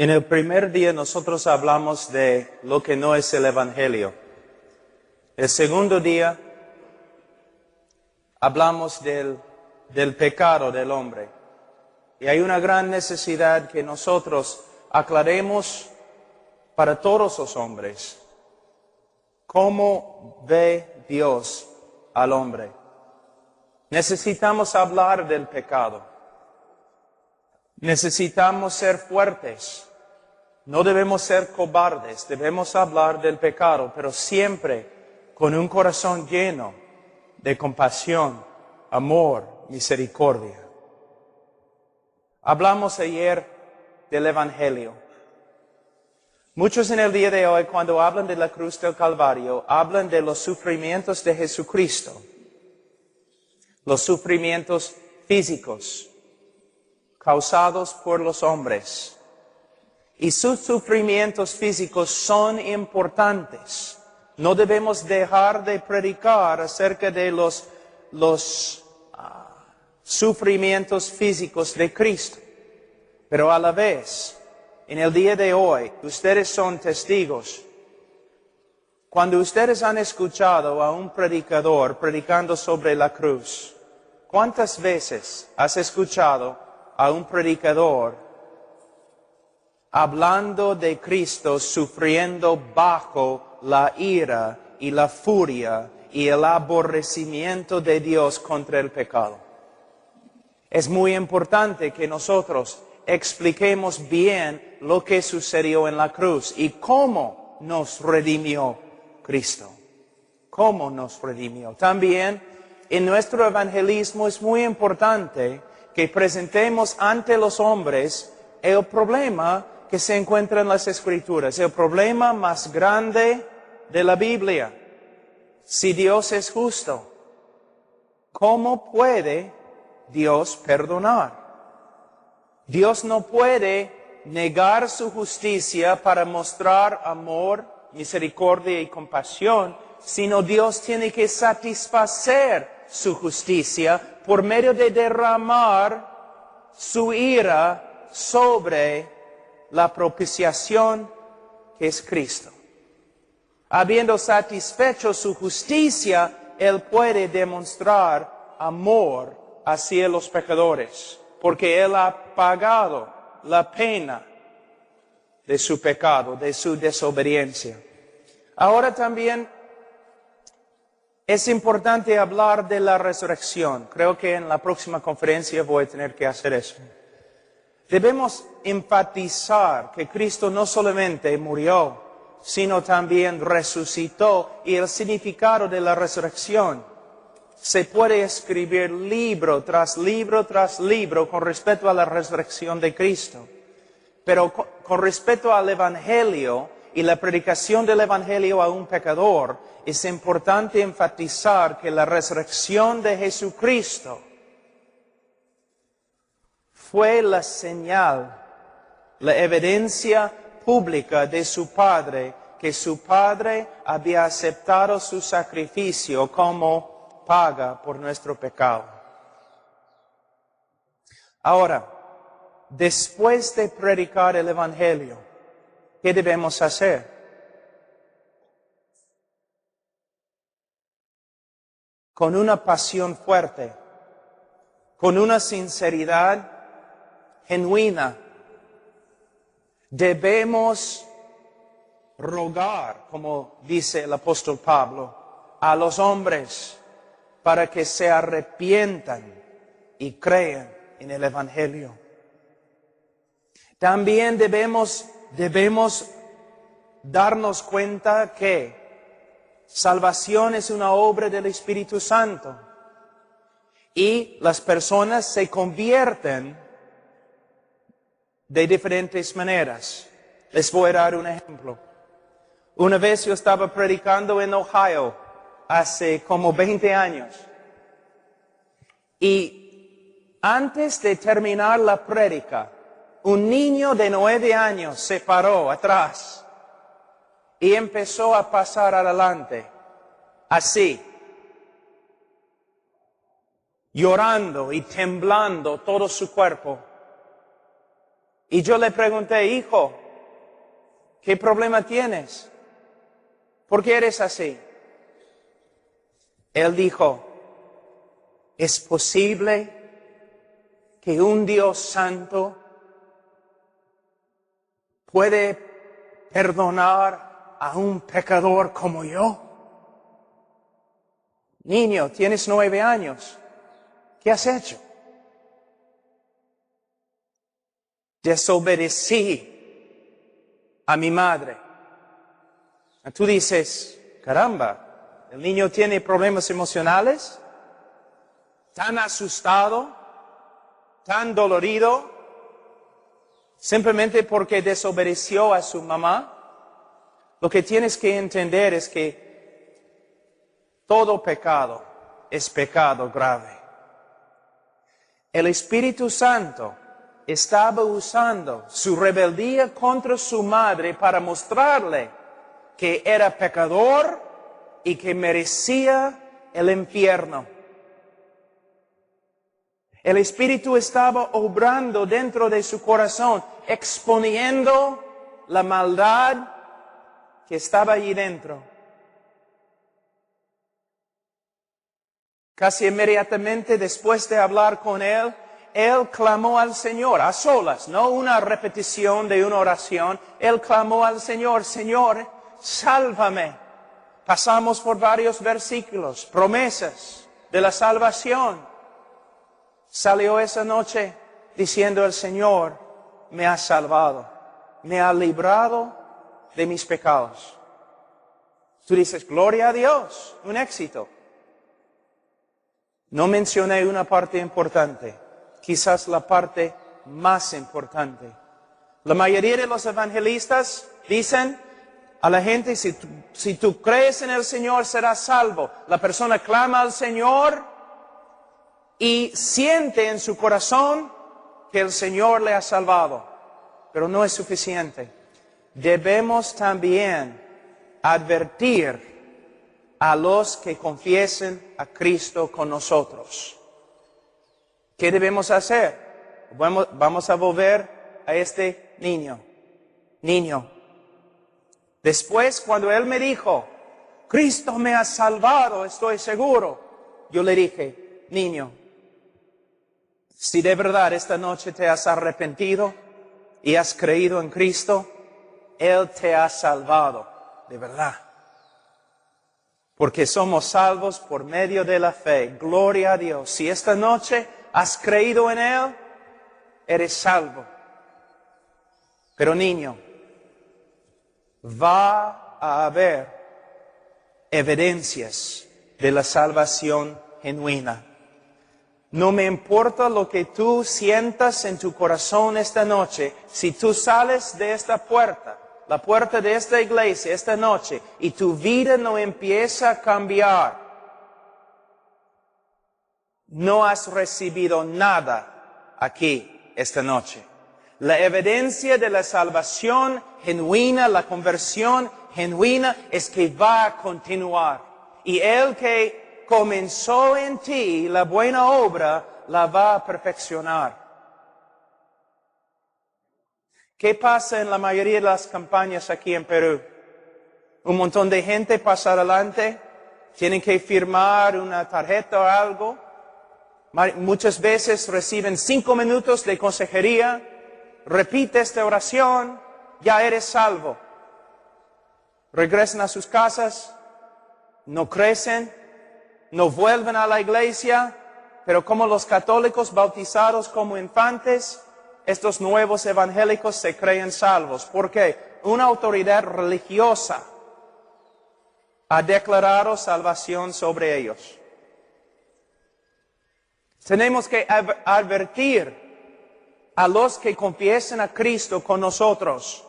En el primer día nosotros hablamos de lo que no es el Evangelio. El segundo día hablamos del pecado del hombre. Y hay una gran necesidad que nosotros aclaremos para todos los hombres. ¿Cómo ve Dios al hombre? Necesitamos hablar del pecado. Necesitamos ser fuertes. No debemos ser cobardes. Debemos hablar del pecado, pero siempre con un corazón lleno de compasión, amor, misericordia. Hablamos ayer del Evangelio. Muchos en el día de hoy, cuando hablan de la cruz del Calvario, hablan de los sufrimientos de Jesucristo. Los sufrimientos físicos causados por los hombres. Y sus sufrimientos físicos son importantes. No debemos dejar de predicar acerca de los sufrimientos físicos de Cristo. Pero a la vez, en el día de hoy, ustedes son testigos. Cuando ustedes han escuchado a un predicador predicando sobre la cruz, ¿cuántas veces has escuchado a un predicador hablando de Cristo sufriendo bajo la ira y la furia y el aborrecimiento de Dios contra el pecado? Es muy importante que nosotros expliquemos bien lo que sucedió en la cruz y cómo nos redimió Cristo. Cómo nos redimió. También en nuestro evangelismo es muy importante que presentemos ante los hombres el problema que se encuentra en las Escrituras, el problema más grande de la Biblia. Si Dios es justo, ¿cómo puede Dios perdonar? Dios no puede negar su justicia para mostrar amor, misericordia y compasión, sino Dios tiene que satisfacer su justicia por medio de derramar su ira sobre la propiciación que es Cristo. Habiendo satisfecho su justicia, Él puede demostrar amor hacia los pecadores, porque Él ha pagado la pena de su pecado, de su desobediencia. Ahora también es importante hablar de la resurrección. Creo que en la próxima conferencia voy a tener que hacer eso. Debemos enfatizar que Cristo no solamente murió, sino también resucitó, y el significado de la resurrección. Se puede escribir libro tras libro tras libro con respecto a la resurrección de Cristo. Pero con respecto al Evangelio y la predicación del Evangelio a un pecador, es importante enfatizar que la resurrección de Jesucristo fue la señal, la evidencia pública de su Padre, que su Padre había aceptado su sacrificio como paga por nuestro pecado. Ahora, después de predicar el Evangelio, ¿qué debemos hacer? Con una pasión fuerte, con una sinceridad genuina, debemos rogar, como dice el apóstol Pablo, a los hombres para que se arrepientan y crean en el Evangelio. También debemos darnos cuenta que salvación es una obra del Espíritu Santo y las personas se convierten de diferentes maneras. Les voy a dar un ejemplo. Una vez yo estaba predicando en Ohio, hace como 20 años. Y antes de terminar la prédica, un niño de 9 años se paró atrás y empezó a pasar adelante, así, llorando y temblando todo su cuerpo. Y yo le pregunté, hijo, ¿qué problema tienes? ¿Por qué eres así? Él dijo, ¿es posible que un Dios santo puede perdonar a un pecador como yo? Niño, tienes 9 años. ¿Qué has hecho? Desobedecí a mi madre. Tú dices, caramba, el niño tiene problemas emocionales, tan asustado, tan dolorido, simplemente porque desobedeció a su mamá. Lo que tienes que entender es que todo pecado es pecado grave. El Espíritu Santo estaba usando su rebeldía contra su madre para mostrarle que era pecador y que merecía el infierno. El Espíritu estaba obrando dentro de su corazón, exponiendo la maldad que estaba allí dentro. Casi inmediatamente después de hablar con él, él clamó al Señor, a solas, no una repetición de una oración. Él clamó al Señor, Señor, sálvame. Pasamos por varios versículos, promesas de la salvación. Salió esa noche diciendo el Señor, me ha salvado, me ha librado de mis pecados. Tú dices, gloria a Dios, un éxito. No mencioné una parte importante, quizás la parte más importante. La mayoría de los evangelistas dicen a la gente, si tú crees en el Señor serás salvo. La persona clama al Señor y siente en su corazón que el Señor le ha salvado. Pero no es suficiente. Debemos también advertir a los que confiesen a Cristo con nosotros. ¿Qué debemos hacer? Vamos a volver a este niño. Después, cuando él me dijo, Cristo me ha salvado, estoy seguro, yo le dije, niño, si de verdad esta noche te has arrepentido y has creído en Cristo, Él te ha salvado, de verdad. Porque somos salvos por medio de la fe. Gloria a Dios. Si esta noche has creído en Él, eres salvo. Pero niño, va a haber evidencias de la salvación genuina. No me importa lo que tú sientas en tu corazón esta noche, si tú sales de esta puerta, la puerta de esta iglesia esta noche, y tu vida no empieza a cambiar, no has recibido nada aquí esta noche. La evidencia de la salvación genuina, la conversión genuina, es que va a continuar. Y el que comenzó en ti la buena obra, la va a perfeccionar. ¿Qué pasa en la mayoría de las campañas aquí en Perú? Un montón de gente pasa adelante, tienen que firmar una tarjeta o algo. Muchas veces reciben 5 minutos de consejería. Repite esta oración, ya eres salvo. Regresan a sus casas, no crecen, no vuelven a la iglesia, pero como los católicos bautizados como infantes, estos nuevos evangélicos se creen salvos. ¿Por qué? Una autoridad religiosa ha declarado salvación sobre ellos. Tenemos que advertir a los que confiesen a Cristo con nosotros.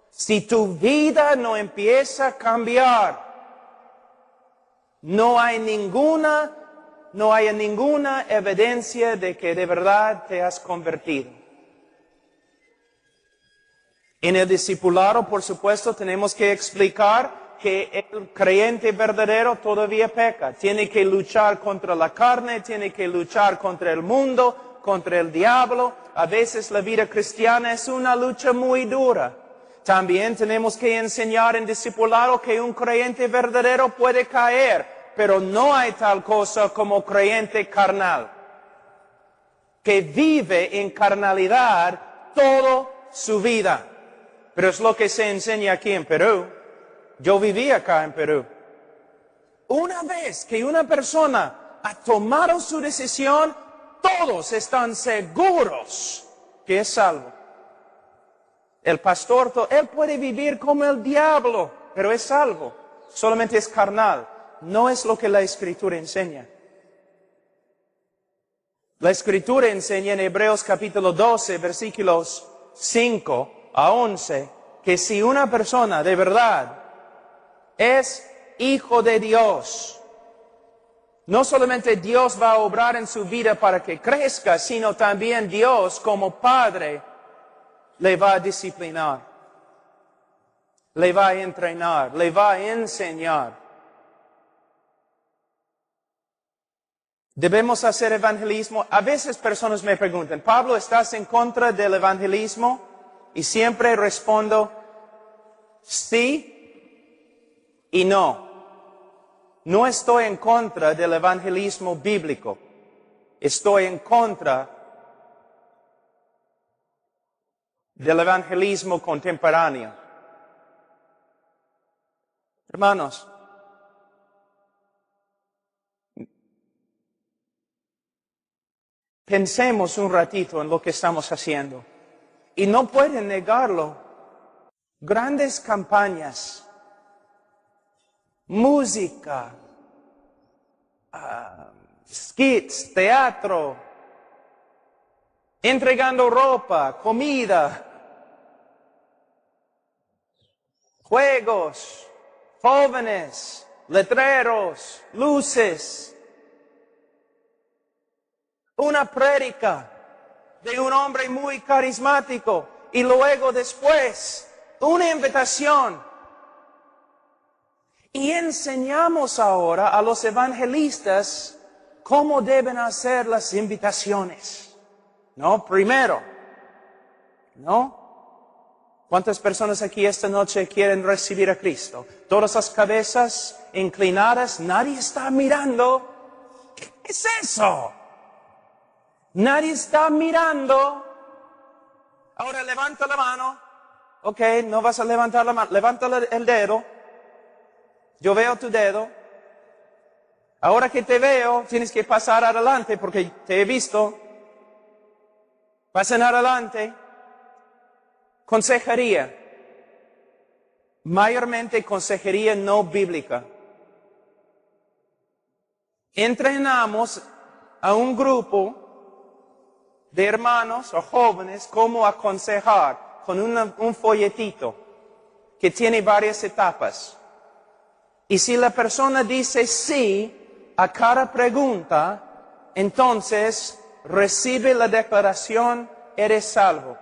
Si tu vida no empieza a cambiar, no hay ninguna evidencia de que de verdad te has convertido. En el discipulado, por supuesto, tenemos que explicar que el creyente verdadero todavía peca. Tiene que luchar contra la carne, tiene que luchar contra el mundo, contra el diablo. A veces la vida cristiana es una lucha muy dura. También tenemos que enseñar en discipulado que un creyente verdadero puede caer, pero no hay tal cosa como creyente carnal, que vive en carnalidad toda su vida. Pero es lo que se enseña aquí en Perú. Yo viví acá en Perú. Una vez que una persona ha tomado su decisión, todos están seguros que es salvo. El pastor, él puede vivir como el diablo, pero es salvo. Solamente es carnal. No es lo que la Escritura enseña. La Escritura enseña en Hebreos capítulo 12, versículos 5 a 11, que si una persona de verdad es hijo de Dios, no solamente Dios va a obrar en su vida para que crezca, sino también Dios como Padre le va a disciplinar, le va a entrenar, le va a enseñar. Debemos hacer evangelismo. A veces personas me preguntan, Pablo, ¿estás en contra del evangelismo? Y siempre respondo, sí y no. No estoy en contra del evangelismo bíblico. Estoy en contra del evangelismo contemporáneo. Hermanos, pensemos un ratito en lo que estamos haciendo. Y no pueden negarlo. Grandes campañas, música, skits, teatro, entregando ropa, comida, juegos, jóvenes, letreros, luces, una prédica de un hombre muy carismático y luego después una invitación. Y enseñamos ahora a los evangelistas cómo deben hacer las invitaciones. ¿No? Primero, ¿no? ¿Cuántas personas aquí esta noche quieren recibir a Cristo? Todas las cabezas inclinadas, nadie está mirando. ¿Qué es eso? Nadie está mirando. Ahora levanta la mano. Ok, no vas a levantar la mano. Levanta el dedo. Yo veo tu dedo. Ahora que te veo, tienes que pasar adelante porque te he visto. Pasen adelante. Consejería. Mayormente consejería no bíblica. Entrenamos a un grupo de hermanos o jóvenes cómo aconsejar con un folletito que tiene varias etapas. Y si la persona dice sí a cada pregunta, entonces recibe la declaración, eres salvo.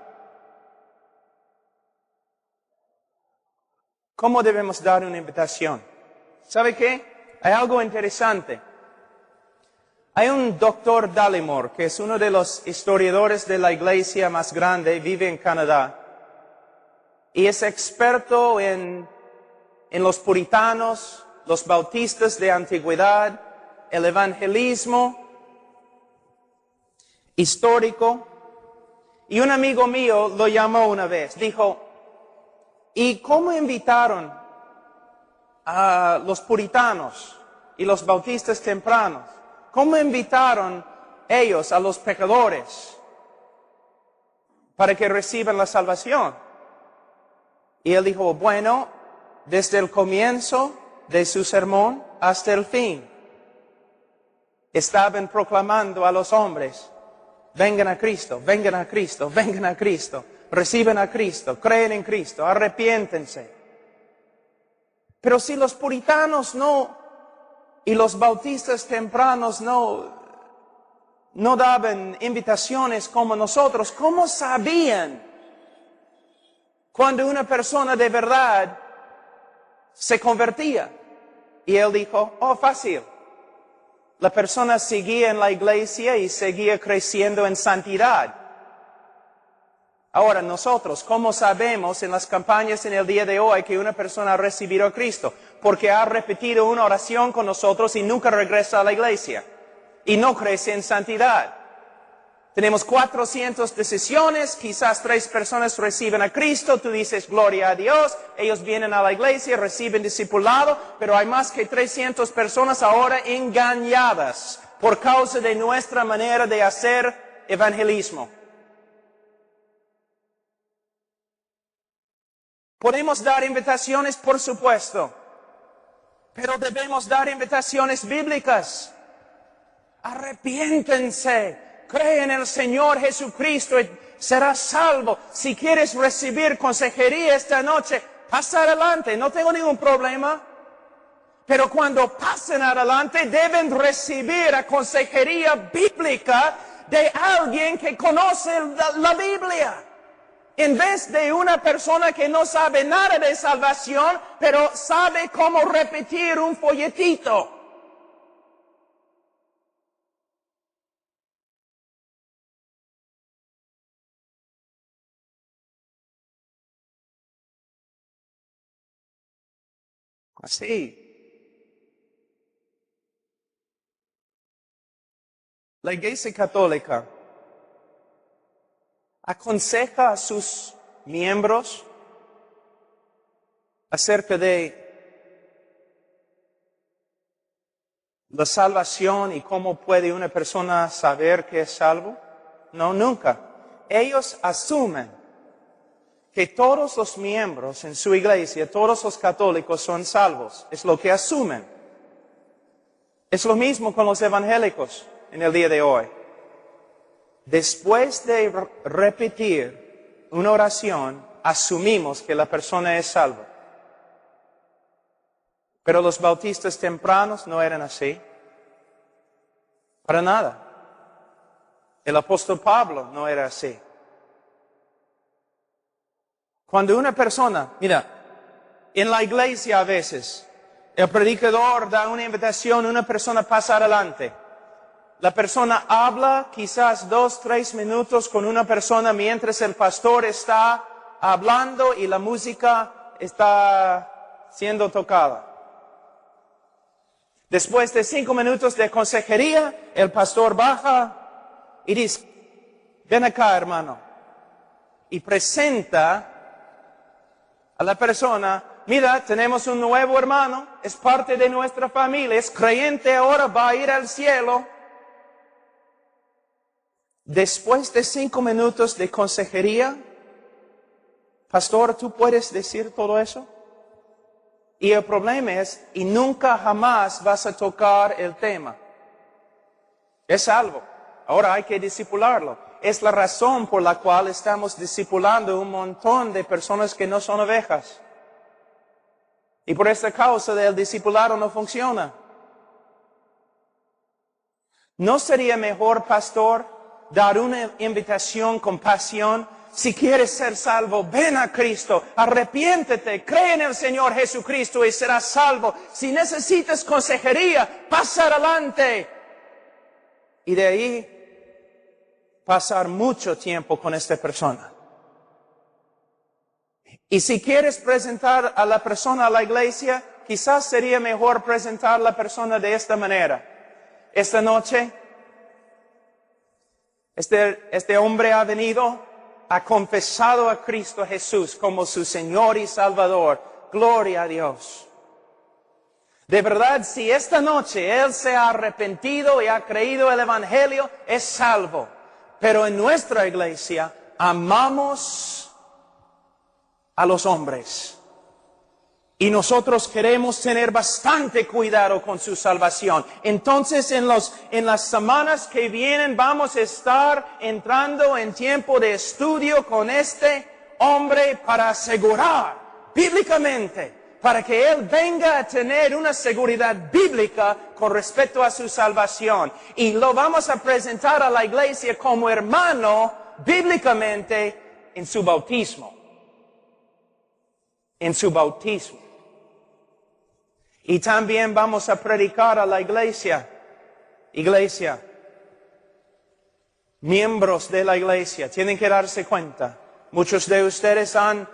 ¿Cómo debemos dar una invitación? ¿Sabe qué? Hay algo interesante. Hay un doctor Dallimore, que es uno de los historiadores de la iglesia más grande, vive en Canadá, y es experto en los puritanos, los bautistas de antigüedad, el evangelismo histórico. Y un amigo mío lo llamó una vez, dijo, ¿y cómo invitaron a los puritanos y los bautistas tempranos? ¿Cómo invitaron ellos a los pecadores para que reciban la salvación? Y él dijo, bueno, desde el comienzo de su sermón hasta el fin, estaban proclamando a los hombres, vengan a Cristo, vengan a Cristo, vengan a Cristo, reciban a Cristo, creen en Cristo, arrepiéntense. Pero si los puritanos y los bautistas tempranos no daban invitaciones como nosotros, ¿cómo sabían cuando una persona de verdad se convertía? Y él dijo, oh, fácil. La persona seguía en la iglesia y seguía creciendo en santidad. Ahora nosotros, ¿cómo sabemos en las campañas en el día de hoy que una persona ha recibido a Cristo? Porque ha repetido una oración con nosotros y nunca regresa a la iglesia. Y no crece en santidad. Tenemos 400 decisiones, quizás 3 personas reciben a Cristo, tú dices gloria a Dios, ellos vienen a la iglesia, reciben discipulado, pero hay más que 300 personas ahora engañadas por causa de nuestra manera de hacer evangelismo. Podemos dar invitaciones, por supuesto, pero debemos dar invitaciones bíblicas. Arrepiéntense. Cree en el Señor Jesucristo y serás salvo. Si quieres recibir consejería esta noche, pasa adelante, no tengo ningún problema. Pero cuando pasen adelante, deben recibir a consejería bíblica de alguien que conoce la Biblia. En vez de una persona que no sabe nada de salvación, pero sabe cómo repetir un folletito. Así. La Iglesia Católica aconseja a sus miembros acerca de la salvación y cómo puede una persona saber que es salvo. No, nunca. Ellos asumen que todos los miembros en su iglesia, todos los católicos son salvos. Es lo que asumen. Es lo mismo con los evangélicos en el día de hoy. Después de repetir una oración, asumimos que la persona es salva. Pero los bautistas tempranos no eran así. Para nada. El apóstol Pablo no era así. Cuando una persona, mira, en la iglesia a veces, el predicador da una invitación, una persona pasa adelante. La persona habla quizás 2, 3 minutos con una persona mientras el pastor está hablando y la música está siendo tocada. Después de 5 minutos de consejería, el pastor baja y dice, ven acá, hermano, y presenta a la persona, mira, tenemos un nuevo hermano, es parte de nuestra familia, es creyente ahora, va a ir al cielo. Después de 5 minutos de consejería, pastor, ¿tú puedes decir todo eso? Y el problema es, y nunca jamás vas a tocar el tema. Es salvo. Ahora hay que discipularlo. Es la razón por la cual estamos discipulando un montón de personas que no son ovejas. Y por esta causa el discipulado no funciona. ¿No sería mejor, pastor, dar una invitación con pasión? Si quieres ser salvo, ven a Cristo, arrepiéntete, cree en el Señor Jesucristo y serás salvo. Si necesitas consejería, pasa adelante. Y de ahí pasar mucho tiempo con esta persona. Y si quieres presentar a la persona a la iglesia, quizás sería mejor presentar a la persona de esta manera. Esta noche, este hombre ha venido, ha confesado a Cristo Jesús como su Señor y Salvador. Gloria a Dios. De verdad, si esta noche él se ha arrepentido y ha creído el Evangelio, es salvo. Pero en nuestra iglesia amamos a los hombres. Y nosotros queremos tener bastante cuidado con su salvación. Entonces en las semanas que vienen vamos a estar entrando en tiempo de estudio con este hombre para asegurar bíblicamente, para que él venga a tener una seguridad bíblica con respecto a su salvación. Y lo vamos a presentar a la iglesia como hermano bíblicamente en su bautismo. En su bautismo. Y también vamos a predicar a la iglesia Iglesia, miembros de la iglesia, tienen que darse cuenta. Muchos de ustedes han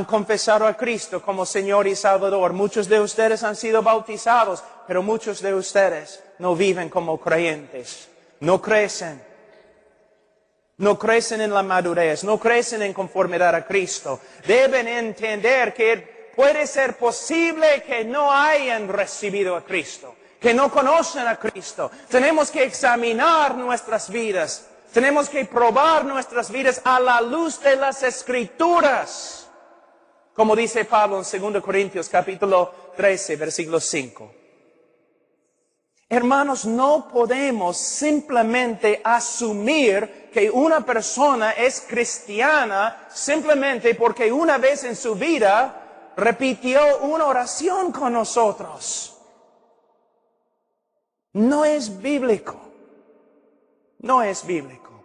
confesado a Cristo como Señor y Salvador. Muchos de ustedes han sido bautizados, pero muchos de ustedes no viven como creyentes. No crecen. No crecen en la madurez, no crecen en conformidad a Cristo. Deben entender que puede ser posible que no hayan recibido a Cristo, que no conocen a Cristo. Tenemos que examinar nuestras vidas. Tenemos que probar nuestras vidas a la luz de las Escrituras. Como dice Pablo en 2 Corintios capítulo 13, versículo 5. Hermanos, no podemos simplemente asumir que una persona es cristiana simplemente porque una vez en su vida repitió una oración con nosotros. No es bíblico. No es bíblico.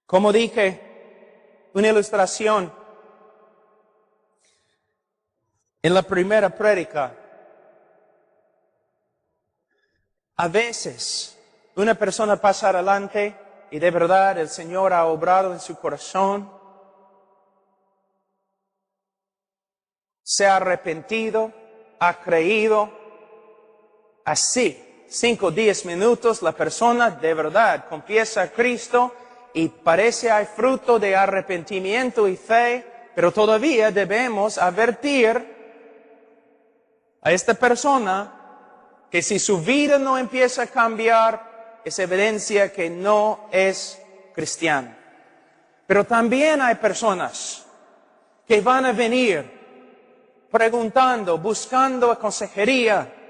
Como dije, una ilustración en la primera prédica. A veces, una persona pasa adelante y de verdad el Señor ha obrado en su corazón, se ha arrepentido, ha creído. Así, 5 o 10 minutos, la persona de verdad confiesa a Cristo y parece hay fruto de arrepentimiento y fe, pero todavía debemos advertir a esta persona que si su vida no empieza a cambiar, es evidencia que no es cristiano. Pero también hay personas que van a venir preguntando, buscando consejería,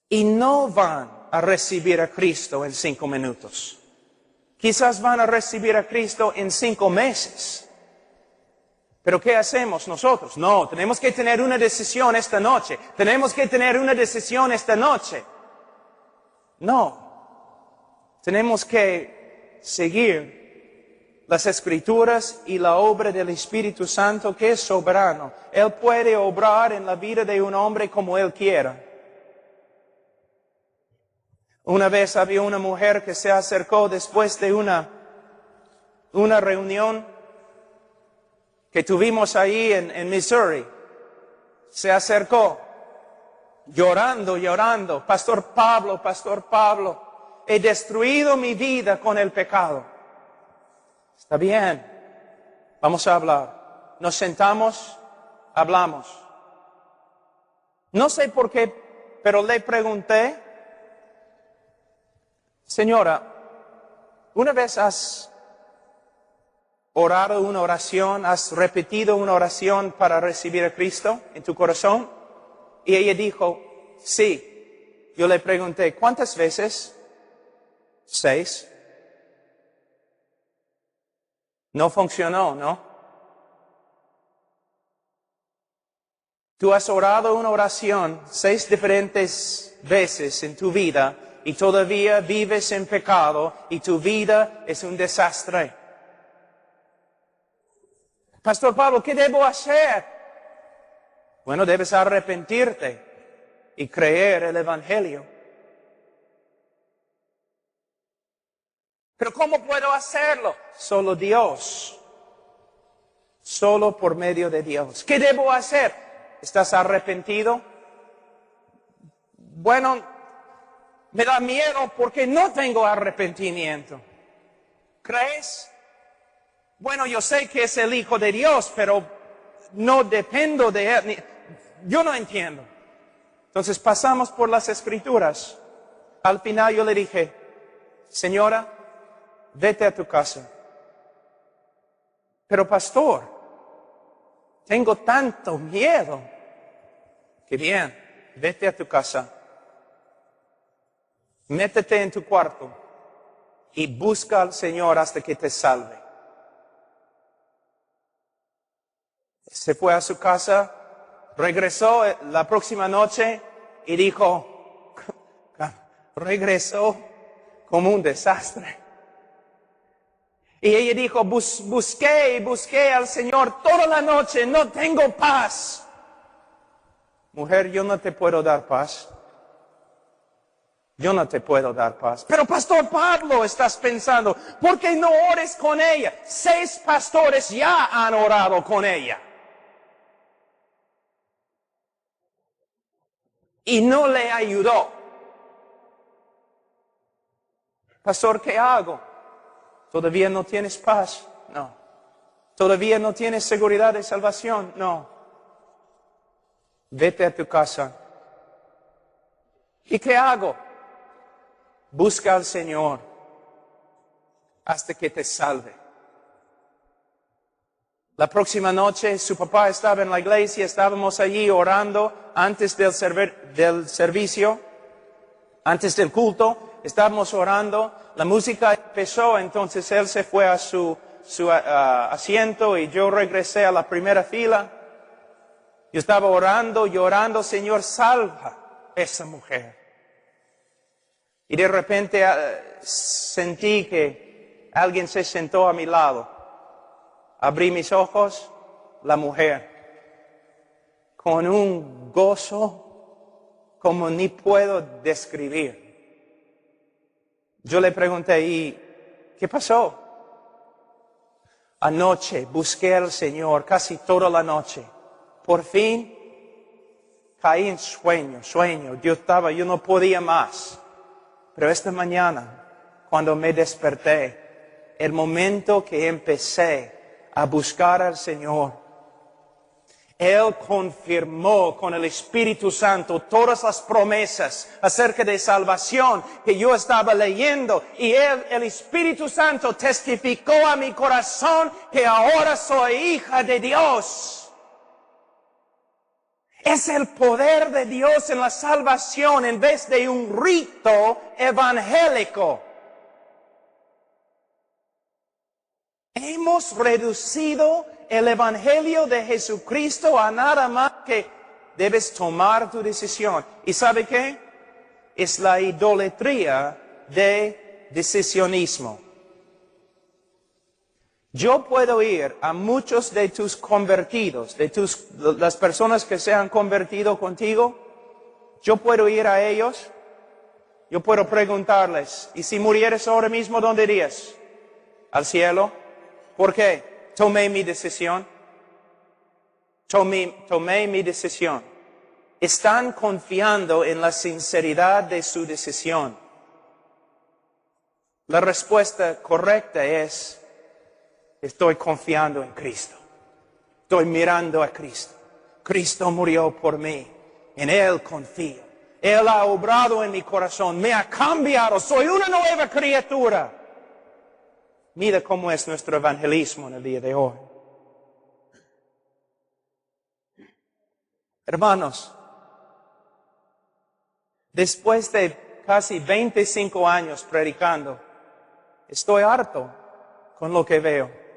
y no van a recibir a Cristo en 5 minutos. Quizás van a recibir a Cristo en 5 meses. Pero ¿qué hacemos nosotros? No, tenemos que tener una decisión esta noche. Tenemos que tener una decisión esta noche. No. Tenemos que seguir las Escrituras y la obra del Espíritu Santo, que es soberano. Él puede obrar en la vida de un hombre como Él quiera. Una vez había una mujer que se acercó después de una reunión que tuvimos ahí en Missouri. Se acercó, llorando, Pastor Pablo, he destruido mi vida con el pecado. Está bien, vamos a hablar. Nos sentamos, hablamos. No sé por qué, pero le pregunté, señora, ¿una vez has orado una oración, has repetido una oración para recibir a Cristo en tu corazón? Y ella dijo, sí. Yo le pregunté, ¿cuántas veces? 6. No funcionó, ¿no? Tú has orado una oración 6 diferentes veces en tu vida y todavía vives en pecado y tu vida es un desastre. Pastor Pablo, ¿qué debo hacer? Bueno, debes arrepentirte y creer el Evangelio. Pero ¿cómo puedo hacerlo? Solo Dios. Solo por medio de Dios. ¿Qué debo hacer? ¿Estás arrepentido? Bueno, me da miedo porque no tengo arrepentimiento. ¿Crees? Bueno, yo sé que es el Hijo de Dios, pero no dependo de Él. Yo no entiendo. Entonces pasamos por las Escrituras. Al final yo le dije, señora, vete a tu casa. Pero pastor, tengo tanto miedo. Que bien, vete a tu casa. Métete en tu cuarto y busca al Señor hasta que te salve. Se fue a su casa, regresó la próxima noche y dijo, regresó como un desastre. Y ella dijo, busqué al Señor toda la noche, no tengo paz. Mujer, yo no te puedo dar paz. Yo no te puedo dar paz. Pero Pastor Pablo, estás pensando, ¿por qué no ores con ella? 6 pastores ya han orado con ella. Y no le ayudó. Pastor, ¿qué hago? ¿Todavía no tienes paz? No. ¿Todavía no tienes seguridad de salvación? No. Vete a tu casa. ¿Y qué hago? Busca al Señor hasta que te salve. La próxima noche su papá estaba en la iglesia, estábamos allí orando antes del servicio, antes del culto, estábamos orando, la música empezó, entonces él se fue a su asiento y yo regresé a la primera fila. Yo estaba orando, llorando, Señor, salva a esa mujer. Y de repente sentí que alguien se sentó a mi lado. Abrí mis ojos, la mujer, con un gozo como ni puedo describir. Yo le pregunté, ¿y qué pasó? Anoche busqué al Señor casi toda la noche. Por fin caí en sueño. Yo no podía más. Pero esta mañana, cuando me desperté, el momento que empecé a buscar al Señor, Él confirmó con el Espíritu Santo todas las promesas acerca de salvación que yo estaba leyendo. Y el Espíritu Santo testificó a mi corazón que ahora soy hija de Dios. Es el poder de Dios en la salvación en vez de un rito evangélico. Hemos reducido el Evangelio de Jesucristo a nada más que debes tomar tu decisión. ¿Y sabe qué? Es la idolatría de decisionismo. Yo puedo ir a muchos de tus convertidos, las personas que se han convertido contigo, yo puedo ir a ellos, yo puedo preguntarles, ¿y si murieres ahora mismo, dónde irías? ¿Al cielo? ¿Por qué? Tomé mi decisión. Tomé mi decisión. Están confiando en la sinceridad de su decisión. La respuesta correcta es, estoy confiando en Cristo. Estoy mirando a Cristo. Cristo murió por mí. En Él confío. Él ha obrado en mi corazón. Me ha cambiado. Soy una nueva criatura. Mira cómo es nuestro evangelismo en el día de hoy. Hermanos, después de casi 25 años predicando, estoy harto con lo que veo.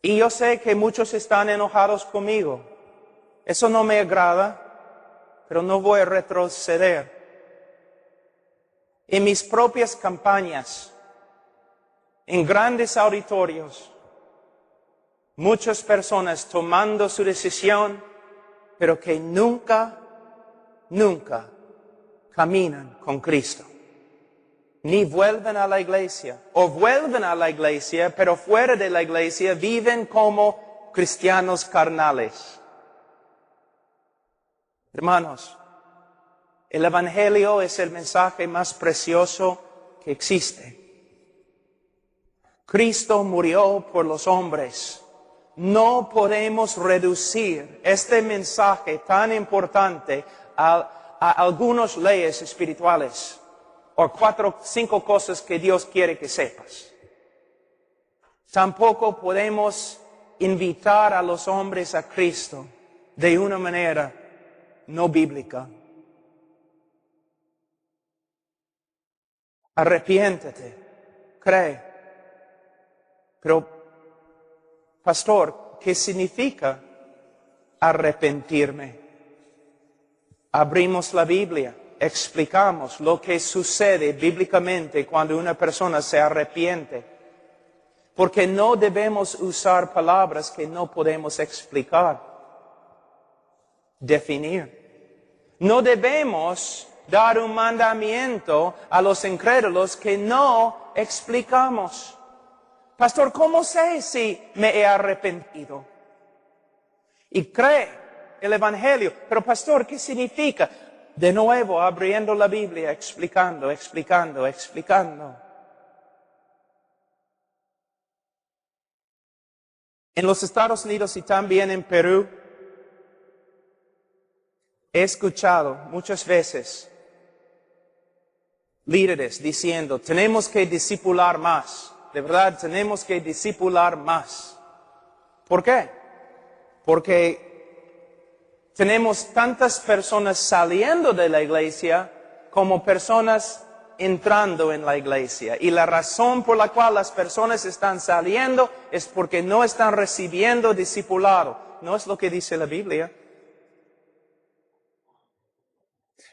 Y yo sé que muchos están enojados conmigo. Eso no me agrada, pero no voy a retroceder. En mis propias campañas, en grandes auditorios, muchas personas tomando su decisión, pero que nunca caminan con Cristo. Ni vuelven a la iglesia, o vuelven a la iglesia, pero fuera de la iglesia viven como cristianos carnales. Hermanos, el Evangelio es el mensaje más precioso que existe. Cristo murió por los hombres. No podemos reducir este mensaje tan importante a algunas leyes espirituales o 4 o 5 cosas que Dios quiere que sepas. Tampoco podemos invitar a los hombres a Cristo de una manera no bíblica. Arrepiéntete, cree. Pero, pastor, ¿qué significa arrepentirme? Abrimos la Biblia, explicamos lo que sucede bíblicamente cuando una persona se arrepiente. Porque no debemos usar palabras que no podemos explicar. definir. No debemos dar un mandamiento a los incrédulos que no explicamos. Pastor, ¿cómo sé si me he arrepentido? Y cree el Evangelio. Pero pastor, ¿qué significa? De nuevo, abriendo la Biblia, explicando. En los Estados Unidos y también en Perú, he escuchado muchas veces líderes diciendo, tenemos que discipular más. De verdad, tenemos que discipular más. ¿Por qué? Porque tenemos tantas personas saliendo de la iglesia como personas entrando en la iglesia. Y la razón por la cual las personas están saliendo es porque no están recibiendo discipulado. No es lo que dice la Biblia.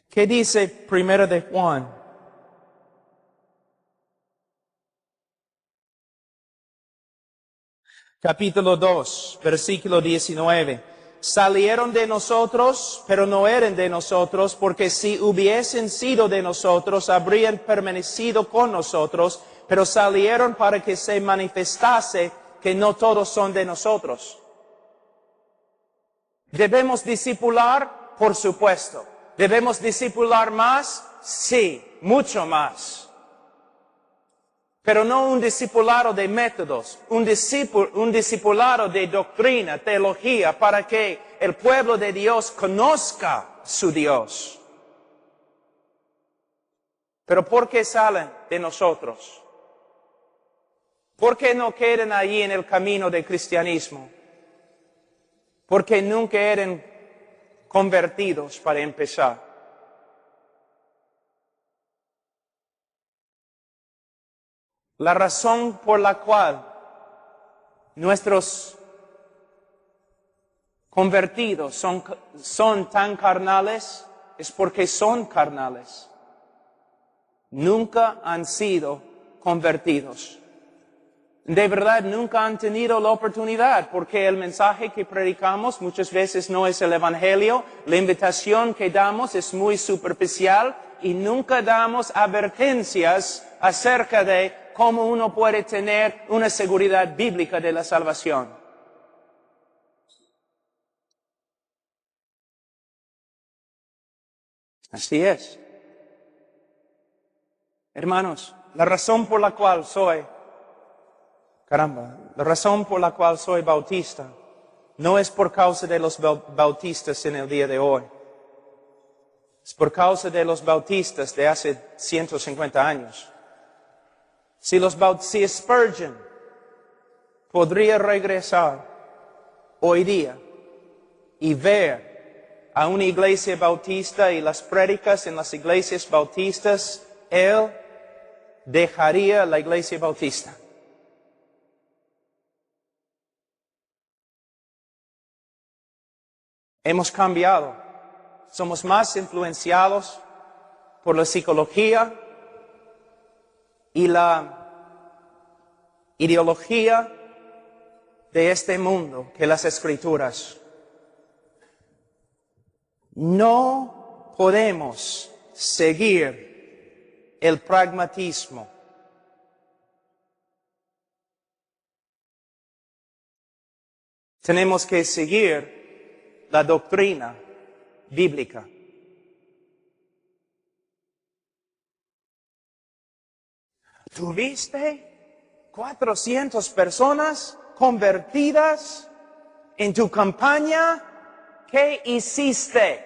¿Qué dice Primera de Juan? Capítulo 2, versículo 19. Salieron de nosotros, pero no eran de nosotros, porque si hubiesen sido de nosotros, habrían permanecido con nosotros, pero salieron para que se manifestase que no todos son de nosotros. ¿Debemos discipular? Por supuesto. ¿Debemos discipular más? Sí, mucho más. Pero no un discipulado de métodos, un discipulado de doctrina, teología, para que el pueblo de Dios conozca su Dios. Pero ¿por qué salen de nosotros? ¿Por qué no quedan allí en el camino del cristianismo? Porque nunca eran convertidos para empezar. La razón por la cual nuestros convertidos son tan carnales es porque son carnales. Nunca han sido convertidos. De verdad, nunca han tenido la oportunidad, porque el mensaje que predicamos muchas veces no es el Evangelio. La invitación que damos es muy superficial y nunca damos advertencias acerca de cómo uno puede tener una seguridad bíblica de la salvación. Así es. Hermanos, la razón por la cual soy bautista no es por causa de los bautistas en el día de hoy. Es por causa de los bautistas de hace 150 años. Si Spurgeon podría regresar hoy día y ver a una iglesia bautista y las prédicas en las iglesias bautistas, él dejaría la iglesia bautista. Hemos cambiado. Somos más influenciados por la psicología y la ideología de este mundo que las Escrituras. No podemos seguir el pragmatismo. Tenemos que seguir la doctrina bíblica. ¿Tuviste 400 personas convertidas en tu campaña? ¿Qué hiciste?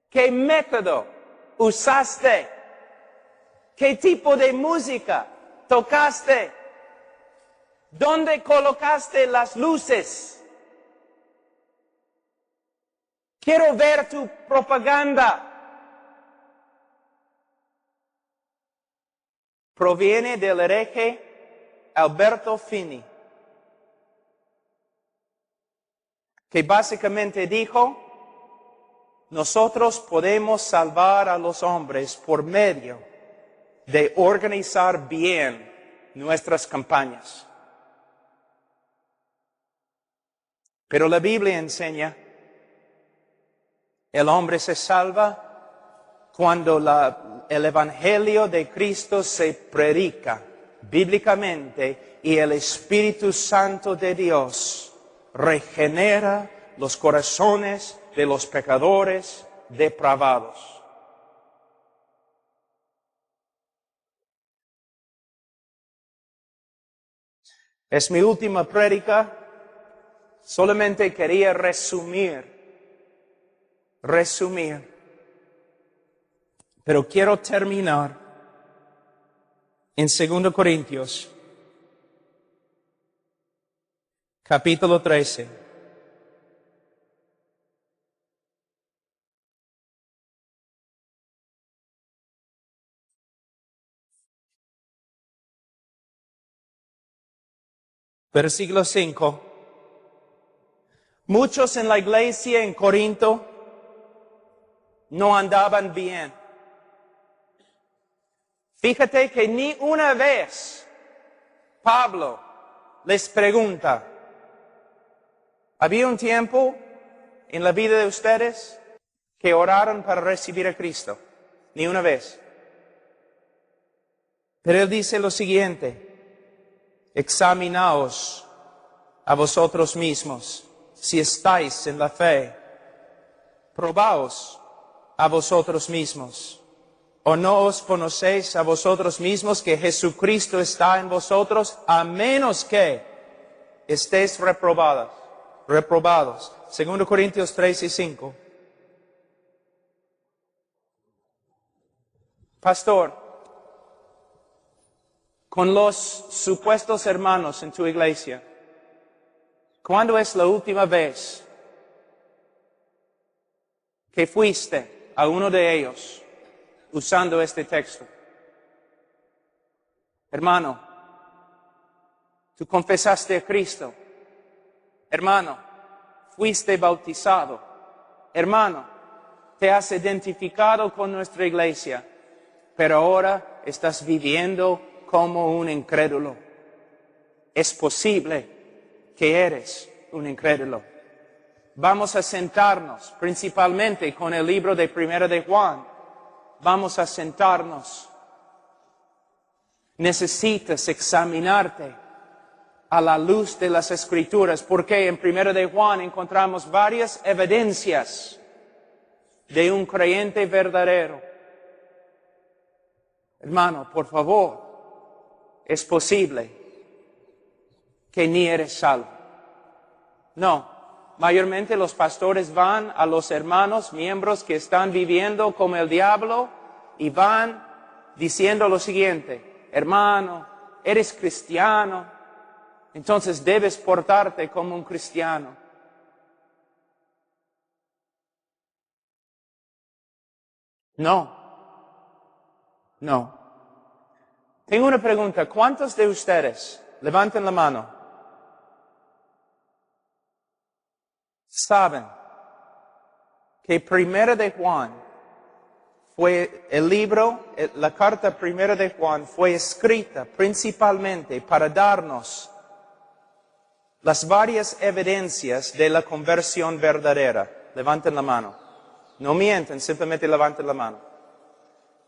¿Qué método usaste? ¿Qué tipo de música tocaste? ¿Dónde colocaste las luces? Quiero ver tu propaganda. Proviene del hereje Alberto Fini, que básicamente dijo, nosotros podemos salvar a los hombres por medio de organizar bien nuestras campañas. Pero la Biblia enseña El hombre se salva cuando el Evangelio de Cristo se predica bíblicamente y el Espíritu Santo de Dios regenera los corazones de los pecadores depravados. Es mi última prédica. Solamente quería resumir. Pero quiero terminar en 2 Corintios, capítulo 13. Versículo 5. Muchos en la iglesia en Corinto no andaban bien. Fíjate que ni una vez Pablo les pregunta, ¿había un tiempo en la vida de ustedes que oraron para recibir a Cristo? Ni una vez. Pero él dice lo siguiente: examinaos a vosotros mismos si estáis en la fe. Probaos a vosotros mismos. ¿O no os conocéis a vosotros mismos que Jesucristo está en vosotros, a menos que estéis reprobados? 2 Corintios 3 y 5. Pastor, con los supuestos hermanos en tu iglesia, ¿cuándo es la última vez que fuiste a uno de ellos usando este texto? Hermano, tú confesaste a Cristo. Hermano, fuiste bautizado. Hermano, te has identificado con nuestra iglesia, pero ahora estás viviendo como un incrédulo. Es posible que eres un incrédulo. Vamos a sentarnos principalmente con el libro de Primera de Juan. Vamos a sentarnos. Necesitas examinarte a la luz de las Escrituras, porque en Primera de Juan encontramos varias evidencias de un creyente verdadero. Hermano, por favor, es posible que ni eres salvo. No. Mayormente los pastores van a los hermanos, miembros que están viviendo como el diablo, y van diciendo lo siguiente: hermano, eres cristiano, entonces debes portarte como un cristiano. No. Tengo una pregunta. ¿Cuántos de ustedes, levanten la mano, saben que Primera de Juan fue el libro, la carta Primera de Juan fue escrita principalmente para darnos las varias evidencias de la conversión verdadera? Levanten la mano. No mienten, simplemente levanten la mano.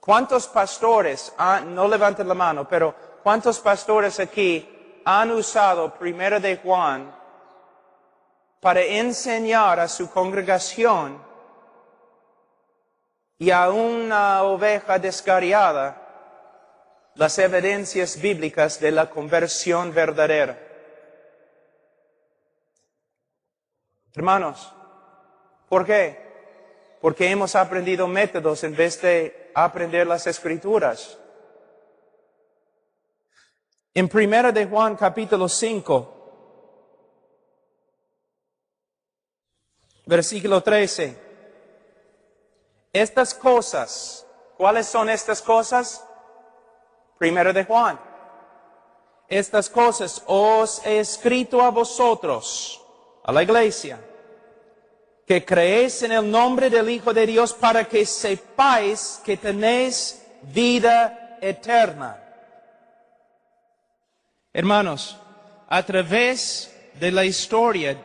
¿Cuántos pastores, no levanten la mano, pero cuántos pastores aquí han usado Primera de Juan para enseñar a su congregación y a una oveja descarriada las evidencias bíblicas de la conversión verdadera? Hermanos, ¿por qué? Porque hemos aprendido métodos en vez de aprender las Escrituras. En Primera de Juan capítulo 5, versículo 13. Estas cosas, ¿cuáles son estas cosas? Primera de Juan. Estas cosas os he escrito a vosotros, a la iglesia, que creéis en el nombre del Hijo de Dios, para que sepáis que tenéis vida eterna. Hermanos, a través de la historia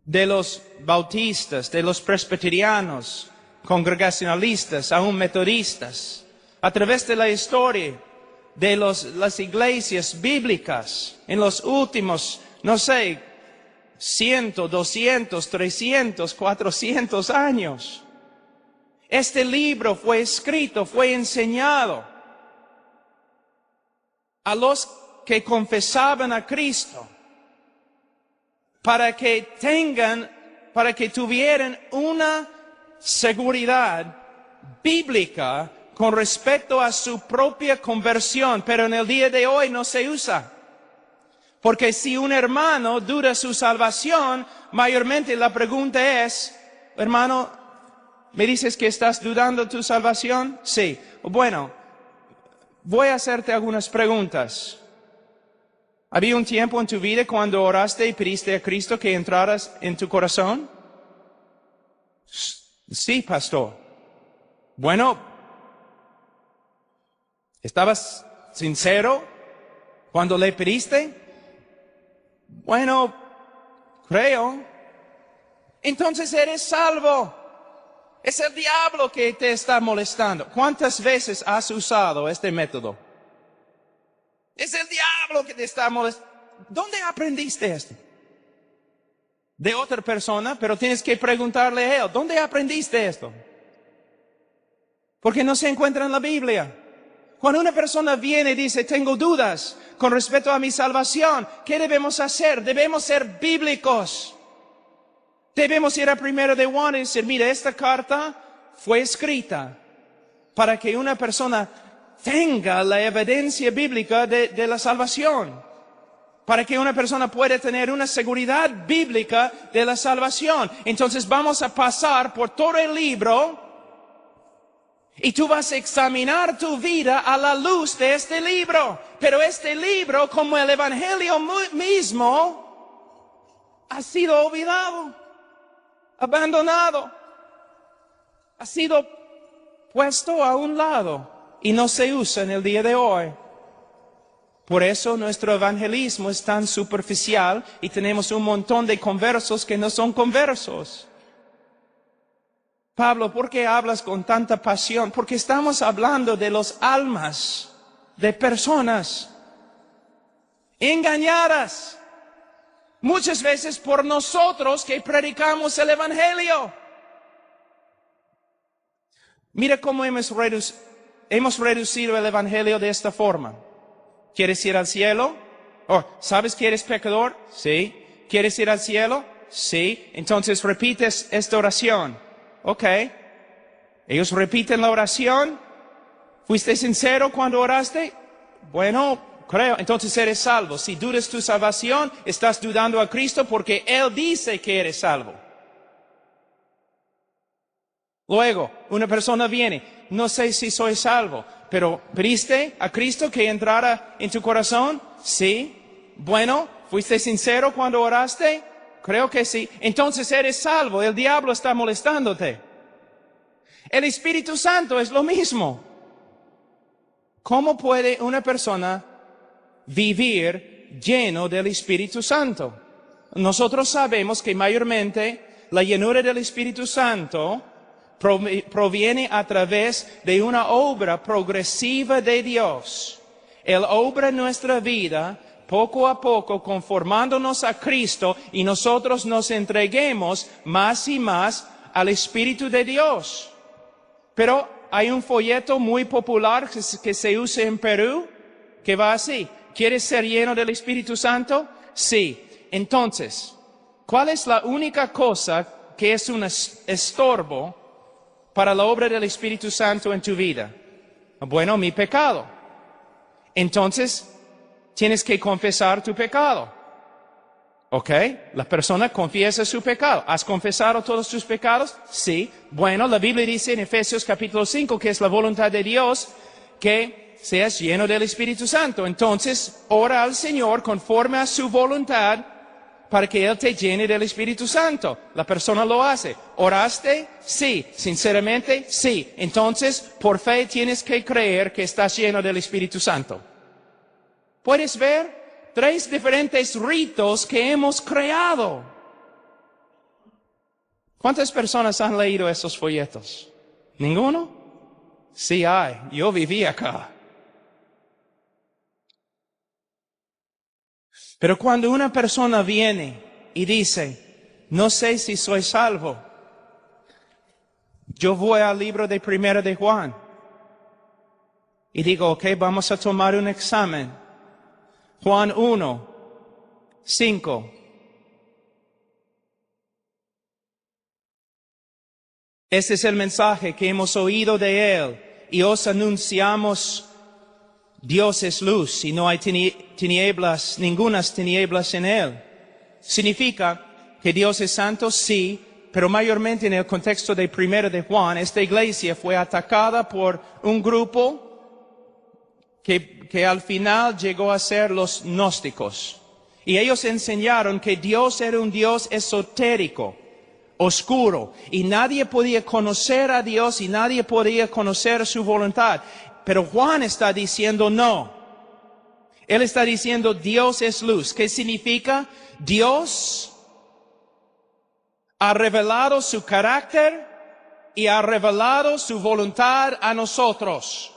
de los bautistas, de los presbiterianos, congregacionalistas, aún metodistas, a través de la historia de las iglesias bíblicas en los últimos, 100, 200, 300, 400 años. Este libro fue escrito, fue enseñado a los que confesaban a Cristo para que tuvieran una seguridad bíblica con respecto a su propia conversión, pero en el día de hoy no se usa. Porque si un hermano duda su salvación, mayormente la pregunta es, hermano, ¿me dices que estás dudando tu salvación? Sí. Bueno, voy a hacerte algunas preguntas. ¿Había un tiempo en tu vida cuando oraste y pediste a Cristo que entraras en tu corazón? Sí, pastor. Bueno, ¿estabas sincero cuando le pediste? Bueno, creo. Entonces eres salvo. Es el diablo que te está molestando. ¿Cuántas veces has usado este método? Es el diablo que te está molestando. ¿Dónde aprendiste esto? De otra persona, pero tienes que preguntarle a él, ¿dónde aprendiste esto? Porque no se encuentra en la Biblia. Cuando una persona viene y dice, tengo dudas con respecto a mi salvación, ¿qué debemos hacer? Debemos ser bíblicos. Debemos ir a 1 de Juan y decir, mira, esta carta fue escrita para que una persona tenga la evidencia bíblica de la salvación. Para que una persona pueda tener una seguridad bíblica de la salvación. Entonces vamos a pasar por todo el libro y tú vas a examinar tu vida a la luz de este libro. Pero este libro, como el Evangelio mismo, ha sido olvidado, abandonado, ha sido puesto a un lado y no se usa en el día de hoy. Por eso nuestro evangelismo es tan superficial y tenemos un montón de conversos que no son conversos. Pablo, ¿por qué hablas con tanta pasión? Porque estamos hablando de los almas de personas engañadas, muchas veces por nosotros que predicamos el evangelio. Mira cómo hemos reducido el evangelio de esta forma. ¿Quieres ir al cielo? Oh, ¿sabes que eres pecador? Sí. ¿Quieres ir al cielo? Sí. Entonces repites esta oración. Ok. Ellos repiten la oración. ¿Fuiste sincero cuando oraste? Bueno, creo. Entonces eres salvo. Si dudas tu salvación, estás dudando a Cristo porque Él dice que eres salvo. Luego, una persona viene. No sé si soy salvo, pero ¿pediste a Cristo que entrara en tu corazón? Sí. Bueno, ¿fuiste sincero cuando oraste? Creo que sí. Entonces eres salvo. El diablo está molestándote. El Espíritu Santo es lo mismo. ¿Cómo puede una persona vivir lleno del Espíritu Santo? Nosotros sabemos que mayormente la llenura del Espíritu Santo proviene a través de una obra progresiva de Dios. Él obra en nuestra vida poco a poco conformándonos a Cristo y nosotros nos entreguemos más y más al Espíritu de Dios. Pero hay un folleto muy popular que se usa en Perú que va así. ¿Quieres ser lleno del Espíritu Santo? Sí. Entonces, ¿cuál es la única cosa que es un estorbo para la obra del Espíritu Santo en tu vida? Bueno, mi pecado. Entonces, tienes que confesar tu pecado. ¿Ok? La persona confiesa su pecado. ¿Has confesado todos tus pecados? Sí. Bueno, la Biblia dice en Efesios capítulo 5 que es la voluntad de Dios que seas lleno del Espíritu Santo. Entonces, ora al Señor conforme a su voluntad para que Él te llene del Espíritu Santo. La persona lo hace. ¿Oraste? Sí. ¿Sinceramente? Sí. Entonces, por fe tienes que creer que estás lleno del Espíritu Santo. ¿Puedes ver? 3 diferentes ritos que hemos creado. ¿Cuántas personas han leído esos folletos? ¿Ninguno? Sí hay. Yo viví acá. Pero cuando una persona viene y dice, no sé si soy salvo, yo voy al libro de Primera de Juan y digo, ok, vamos a tomar un examen. Juan 1:5. Este es el mensaje que hemos oído de Él y os anunciamos. Dios es luz y no hay tinieblas, ningunas tinieblas en Él. Significa que Dios es santo, sí, pero mayormente en el contexto de Primera de Juan, esta iglesia fue atacada por un grupo que al final llegó a ser los gnósticos. Y ellos enseñaron que Dios era un Dios esotérico, oscuro, y nadie podía conocer a Dios y nadie podía conocer su voluntad. Pero Juan está diciendo no. Él está diciendo Dios es luz. ¿Qué significa? Dios ha revelado su carácter y ha revelado su voluntad a nosotros.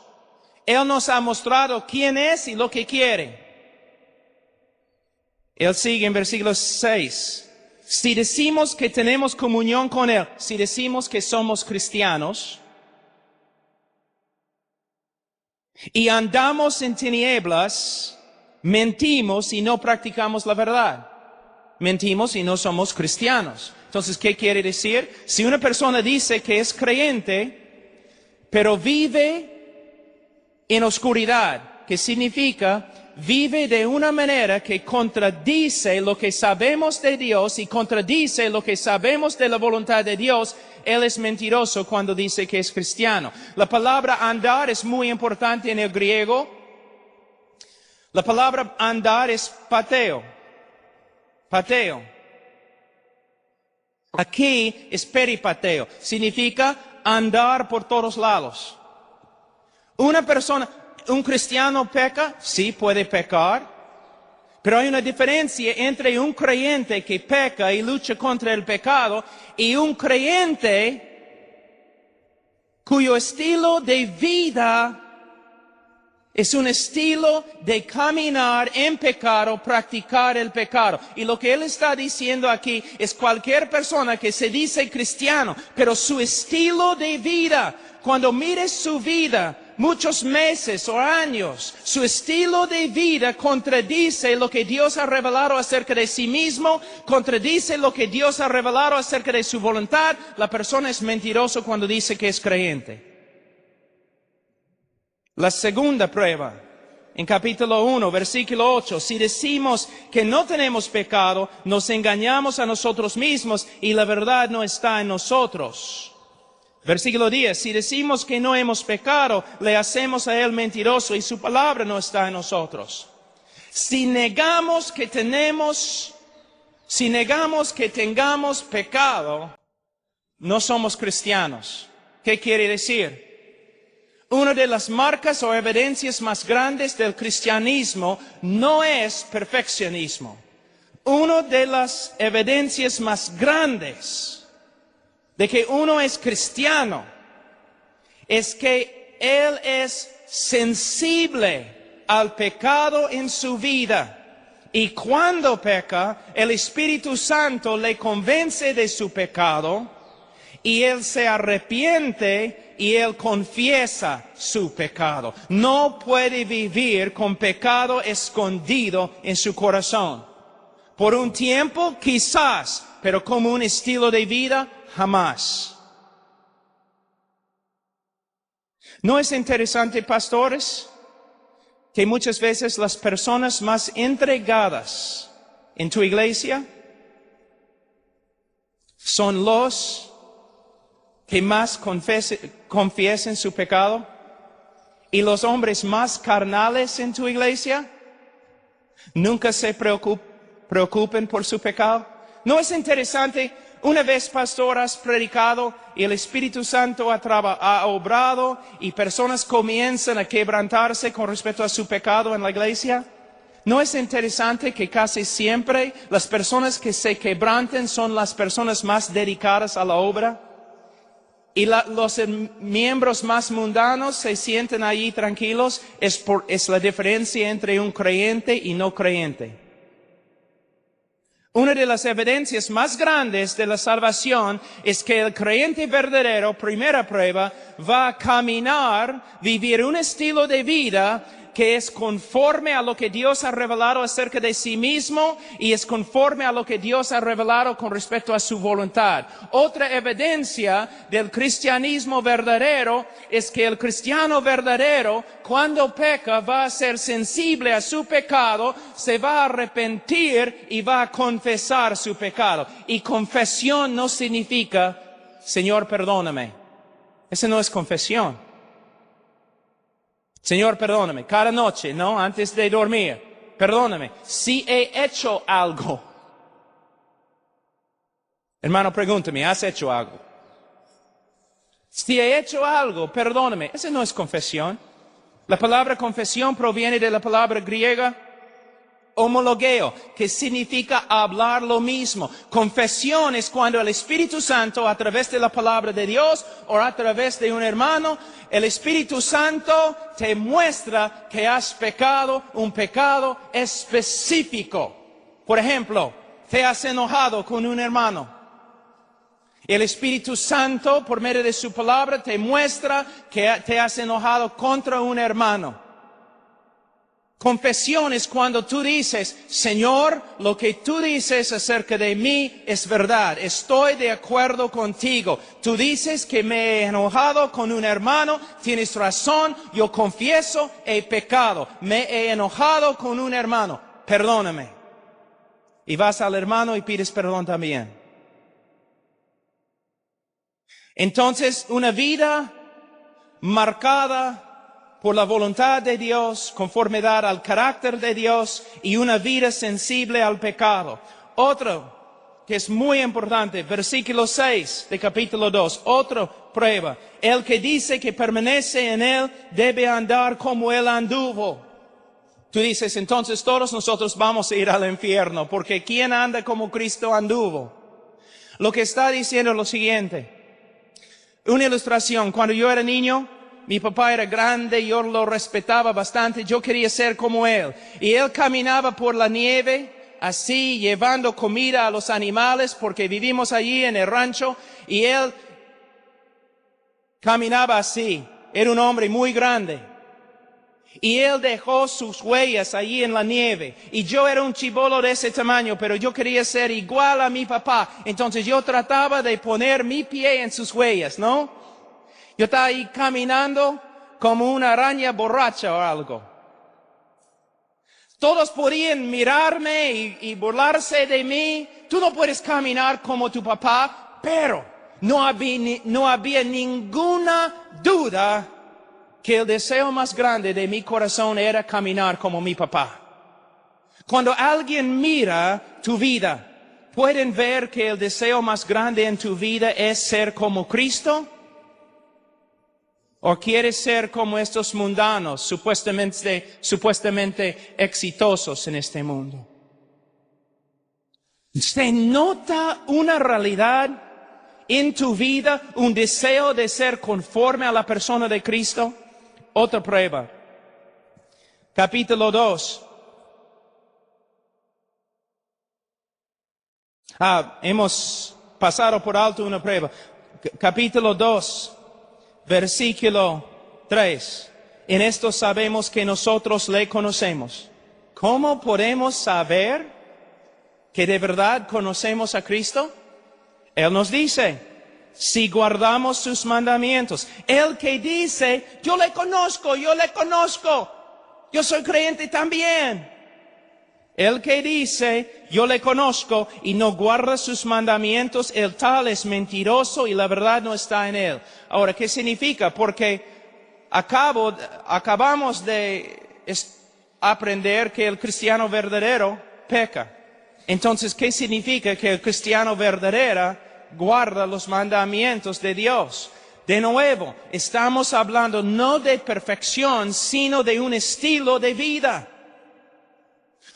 Él nos ha mostrado quién es y lo que quiere. Él sigue en versículo 6. Si decimos que tenemos comunión con Él, si decimos que somos cristianos, y andamos en tinieblas, mentimos y no practicamos la verdad. Mentimos y no somos cristianos. Entonces, ¿qué quiere decir? Si una persona dice que es creyente, pero vive en oscuridad, ¿qué significa? Vive de una manera que contradice lo que sabemos de Dios y contradice lo que sabemos de la voluntad de Dios. Él es mentiroso cuando dice que es cristiano. La palabra andar es muy importante en el griego. La palabra andar es pateo. Pateo. Aquí es peripateo. Significa andar por todos lados. Una persona, un cristiano peca, sí puede pecar, pero hay una diferencia entre un creyente que peca y lucha contra el pecado y un creyente cuyo estilo de vida es un estilo de caminar en pecado, practicar el pecado. Y lo que él está diciendo aquí es cualquier persona que se dice cristiano, pero su estilo de vida, cuando mires su vida, muchos meses o años, su estilo de vida contradice lo que Dios ha revelado acerca de sí mismo, contradice lo que Dios ha revelado acerca de su voluntad. La persona es mentiroso cuando dice que es creyente. La segunda prueba, en capítulo 1, versículo 8, si decimos que no tenemos pecado, nos engañamos a nosotros mismos y la verdad no está en nosotros. Versículo 10, si decimos que no hemos pecado, le hacemos a Él mentiroso y su palabra no está en nosotros. Si negamos que tengamos pecado, no somos cristianos. ¿Qué quiere decir? Una de las marcas o evidencias más grandes del cristianismo no es perfeccionismo. Una de las evidencias más grandes de que uno es cristiano es que él es sensible al pecado en su vida. Y cuando peca, el Espíritu Santo le convence de su pecado y él se arrepiente y él confiesa su pecado. No puede vivir con pecado escondido en su corazón. Por un tiempo, quizás, pero como un estilo de vida, jamás. ¿No es interesante, pastores, que muchas veces las personas más entregadas en tu iglesia son los que más confiesen su pecado? ¿Y los hombres más carnales en tu iglesia nunca se preocupen por su pecado? ¿No es interesante? Una vez, pastor, has predicado y el Espíritu Santo ha obrado y personas comienzan a quebrantarse con respecto a su pecado en la iglesia. ¿No es interesante que casi siempre las personas que se quebrantan son las personas más dedicadas a la obra? Y los miembros más mundanos se sienten allí tranquilos. Es la diferencia entre un creyente y no creyente. Una de las evidencias más grandes de la salvación es que el creyente verdadero, primera prueba, va a caminar, vivir un estilo de vida que es conforme a lo que Dios ha revelado acerca de sí mismo y es conforme a lo que Dios ha revelado con respecto a su voluntad. Otra evidencia del cristianismo verdadero es que el cristiano verdadero, cuando peca, va a ser sensible a su pecado, se va a arrepentir y va a confesar su pecado. Y confesión no significa, Señor, perdóname. Esa no es confesión. Señor, perdóname, cada noche, ¿no? Antes de dormir, perdóname, si he hecho algo. Hermano, pregúntame, ¿has hecho algo? Si he hecho algo, perdóname. Esa no es confesión. La palabra confesión proviene de la palabra griega homologeo, que significa hablar lo mismo. Confesión es cuando el Espíritu Santo, a través de la palabra de Dios o a través de un hermano, el Espíritu Santo te muestra que has pecado un pecado específico. Por ejemplo, te has enojado con un hermano. El Espíritu Santo, por medio de su palabra, te muestra que te has enojado contra un hermano. Confesión es cuando tú dices, Señor, lo que tú dices acerca de mí es verdad. Estoy de acuerdo contigo. Tú dices que me he enojado con un hermano. Tienes razón. Yo confieso, he pecado. Me he enojado con un hermano. Perdóname. Y vas al hermano y pides perdón también. Entonces, una vida marcada por la voluntad de Dios, conformidad al carácter de Dios y una vida sensible al pecado. Otro que es muy importante, versículo 6 de capítulo 2, otra prueba. El que dice que permanece en él debe andar como él anduvo. Tú dices, entonces todos nosotros vamos a ir al infierno, porque ¿quién anda como Cristo anduvo? Lo que está diciendo es lo siguiente. Una ilustración, cuando yo era niño, mi papá era grande, yo lo respetaba bastante, yo quería ser como él. Y él caminaba por la nieve, así, llevando comida a los animales, porque vivimos allí en el rancho, y él caminaba así. Era un hombre muy grande. Y él dejó sus huellas allí en la nieve. Y yo era un chibolo de ese tamaño, pero yo quería ser igual a mi papá. Entonces yo trataba de poner mi pie en sus huellas, ¿no? Yo estaba ahí caminando como una araña borracha o algo. Todos podían mirarme y burlarse de mí. Tú no puedes caminar como tu papá, pero no había ninguna duda que el deseo más grande de mi corazón era caminar como mi papá. Cuando alguien mira tu vida, ¿pueden ver que el deseo más grande en tu vida es ser como Cristo? ¿O quieres ser como estos mundanos, supuestamente exitosos en este mundo? ¿Se nota una realidad en tu vida, un deseo de ser conforme a la persona de Cristo? Otra prueba. Capítulo 2. Hemos pasado por alto una prueba. Capítulo 2. Versículo 3. En esto sabemos que nosotros le conocemos. ¿Cómo podemos saber que de verdad conocemos a Cristo? Él nos dice, si guardamos sus mandamientos. El que dice, yo le conozco, yo soy creyente también. El que dice, yo le conozco y no guarda sus mandamientos, el tal es mentiroso y la verdad no está en él. Ahora, ¿qué significa? Porque acabamos de aprender que el cristiano verdadero peca. Entonces, ¿qué significa que el cristiano verdadero guarda los mandamientos de Dios? De nuevo, estamos hablando no de perfección, sino de un estilo de vida.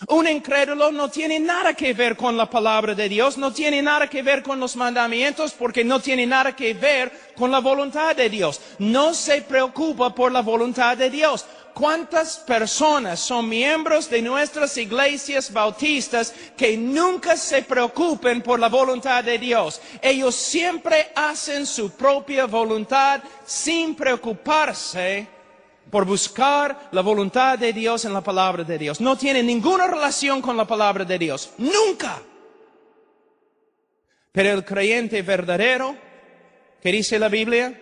Un incrédulo no tiene nada que ver con la palabra de Dios, no tiene nada que ver con los mandamientos, porque no tiene nada que ver con la voluntad de Dios. No se preocupa por la voluntad de Dios. ¿Cuántas personas son miembros de nuestras iglesias bautistas que nunca se preocupen por la voluntad de Dios? Ellos siempre hacen su propia voluntad sin preocuparse por buscar la voluntad de Dios en la palabra de Dios. No tiene ninguna relación con la palabra de Dios. Nunca. Pero el creyente verdadero, ¿qué dice la Biblia?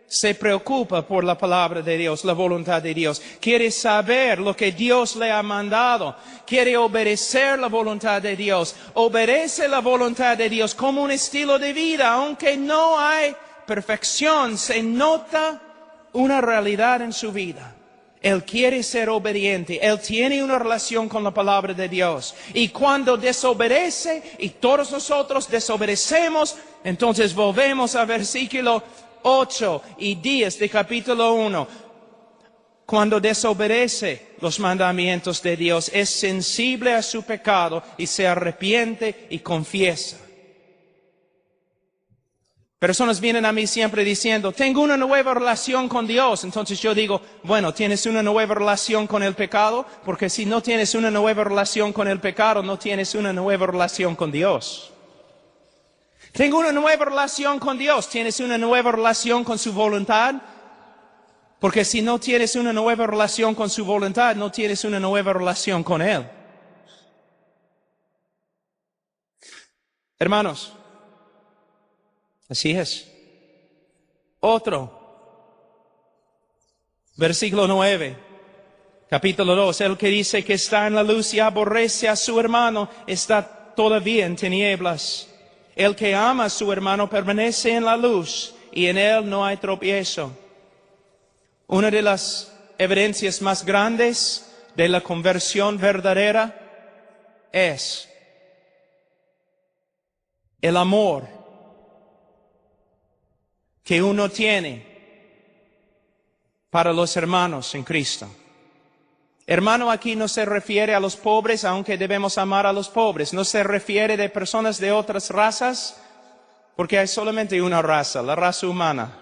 Se preocupa por la palabra de Dios, la voluntad de Dios. Quiere saber lo que Dios le ha mandado. Quiere obedecer la voluntad de Dios. Obedece la voluntad de Dios como un estilo de vida. Aunque no hay perfección, se nota una realidad en su vida. Él quiere ser obediente. Él tiene una relación con la palabra de Dios. Y cuando desobedece, y todos nosotros desobedecemos, entonces volvemos al versículo 8 y 10 de capítulo 1. Cuando desobedece los mandamientos de Dios, es sensible a su pecado y se arrepiente y confiesa. Personas vienen a mí siempre diciendo, tengo una nueva relación con Dios. Entonces yo digo, bueno, ¿tienes una nueva relación con el pecado? Porque si no tienes una nueva relación con el pecado, no tienes una nueva relación con Dios. Tengo una nueva relación con Dios. ¿Tienes una nueva relación con su voluntad? Porque si no tienes una nueva relación con su voluntad, no tienes una nueva relación con Él. Hermanos, así es. Otro. Versículo 9. Capítulo 2. El que dice que está en la luz y aborrece a su hermano está todavía en tinieblas. El que ama a su hermano permanece en la luz y en él no hay tropiezo. Una de las evidencias más grandes de la conversión verdadera es el amor que uno tiene para los hermanos en Cristo. Hermano aquí no se refiere a los pobres, aunque debemos amar a los pobres. No se refiere de personas de otras razas, porque hay solamente una raza, la raza humana.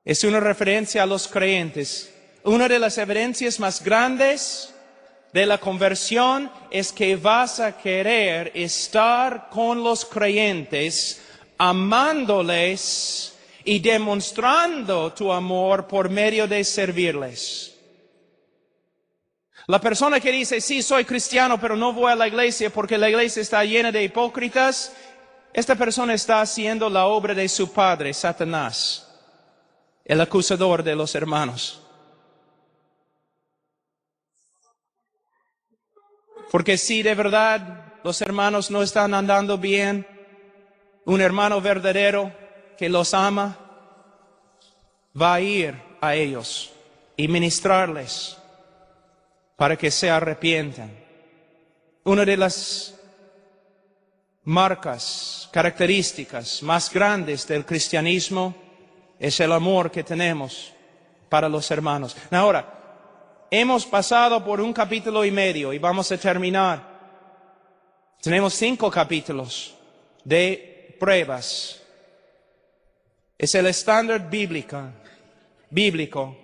Es una referencia a los creyentes. Una de las evidencias más grandes de la conversión es que vas a querer estar con los creyentes, amándoles y demostrando tu amor por medio de servirles. La persona que dice, sí, soy cristiano, pero no voy a la iglesia porque la iglesia está llena de hipócritas, esta persona está haciendo la obra de su padre, Satanás, el acusador de los hermanos. Porque si de verdad los hermanos no están andando bien, un hermano verdadero que los ama va a ir a ellos y ministrarles para que se arrepientan. Una de las marcas, características más grandes del cristianismo es el amor que tenemos para los hermanos. Ahora, hemos pasado por 1 capítulo y medio y vamos a terminar. Tenemos 5 capítulos de pruebas. Es el estándar bíblico.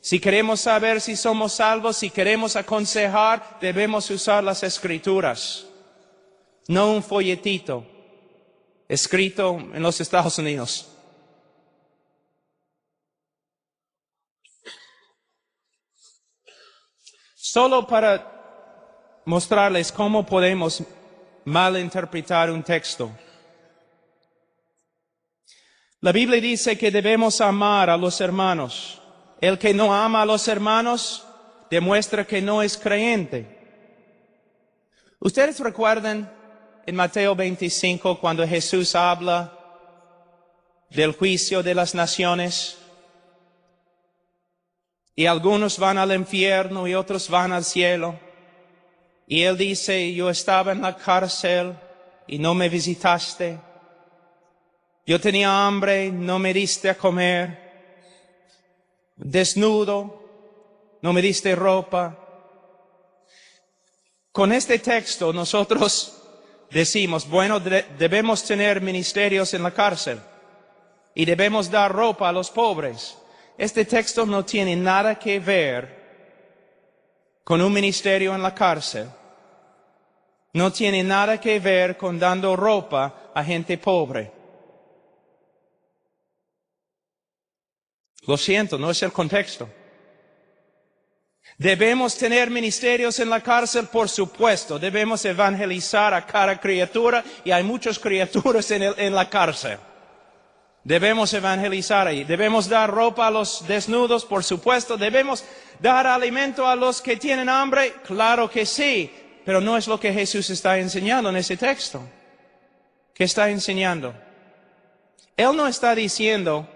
Si queremos saber si somos salvos, si queremos aconsejar, debemos usar las Escrituras, no un folletito escrito en los Estados Unidos. Solo para mostrarles cómo podemos malinterpretar un texto. La Biblia dice que debemos amar a los hermanos. El que no ama a los hermanos demuestra que no es creyente. ¿Ustedes recuerdan en Mateo 25 cuando Jesús habla del juicio de las naciones? Y algunos van al infierno y otros van al cielo. Y Él dice, yo estaba en la cárcel y no me visitaste. Yo tenía hambre, no me diste a comer. Desnudo, no me diste ropa. Con este texto nosotros decimos, bueno, debemos tener ministerios en la cárcel y debemos dar ropa a los pobres. Este texto no tiene nada que ver con un ministerio en la cárcel. No tiene nada que ver con dando ropa a gente pobre. Lo siento, no es el contexto. Debemos tener ministerios en la cárcel, por supuesto. Debemos evangelizar a cada criatura y hay muchas criaturas en la cárcel. Debemos evangelizar ahí. Debemos dar ropa a los desnudos, por supuesto. Debemos dar alimento a los que tienen hambre, claro que sí. Pero no es lo que Jesús está enseñando en ese texto. ¿Qué está enseñando? Él no está diciendo,